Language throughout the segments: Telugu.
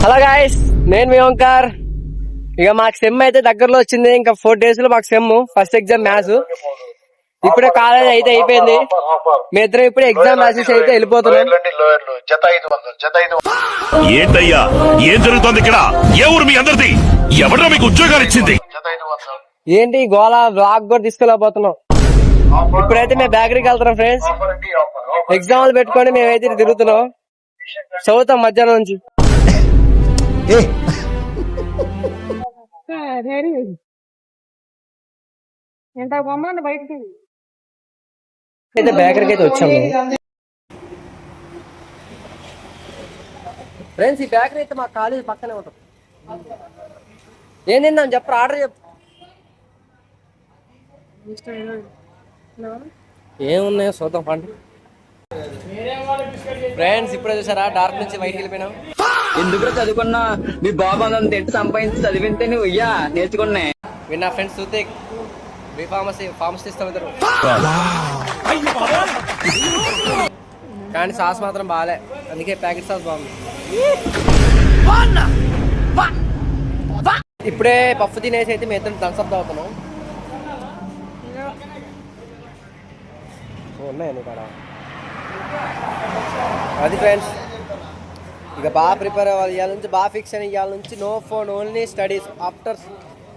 హలో గాయస్, నేను మీ ఓంకార్. ఇక మాకు సెమ్ అయితే దగ్గరలో వచ్చింది. ఇంకా 4 days లో మాకు సెమ్ ఫస్ట్ ఎగ్జామ్ మ్యాథ్స్. ఇప్పుడే కాలేజ్ అయితే అయిపోయింది. మీ ఇద్దరం ఇప్పుడు ఎగ్జామ్ రాసేసి అయితే వెళ్ళిపోతున్నాం. ఏంటయ్యా ఏం జరుగుతోంది ఇక్కడ? ఏ ఊరు మీ అందరిది? ఎవడో మీకు ఉద్యోగాలు ఇచ్చింది? ఏంటి గోళ బ్లాగ్ కూడా తీసుకెళ్ళకపోతున్నాం. ఇప్పుడైతే మేము బేకరీకి వెళ్తున్నాం ఫ్రెండ్స్. ఎగ్జామ్లు పెట్టుకొని మేమైతే తిరుగుతున్నాం. చదువుతాం మధ్యాహ్నం నుంచి. అయితే బేకరీకి అయితే వచ్చాము ఫ్రెండ్స్. ఈ బేకరీ అయితే మా కాలేజ్ పక్కనే ఉంటుంది. ఏం తిందాం చెప్పు, ఆర్డర్ చెప్పు. ఏమున్నాయో చూద్దాం పండి. ఫ్రెండ్స్ ఇప్పుడే చూసారా, డార్క్ నుంచి వైట్కి వెళ్ళిపోయినాం. ఎందుకు చదువుకున్నా? మీ బాబు అంత తింటే సంపాదించి చదివితే నువ్వు నేర్చుకున్నా. విన్నా ఫ్రెండ్స్ చూస్తే ఫార్మసీ ఇస్తాం ఇద్దరు. కానీ సాస్ మాత్రం బాగాలే, అందుకే ప్యాకెట్ సాస్ బాగుంది. ఇప్పుడే పఫ్ తినేసి అయితే మేము ఇద్దరు థమ్స్ అప్ తాగుతున్నాం. ఉన్నాయండి ఇక్కడ. అది ఫ్రెండ్స్, ఇక బాగా ప్రిపేర్ అవ్వాలి. ఇవాళ నుంచి బాగా ఫిక్స్ అని. ఇవాళ నుంచి no phone, only studies. After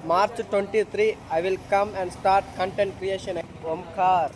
March 23 I will come and start content creation. Omkar.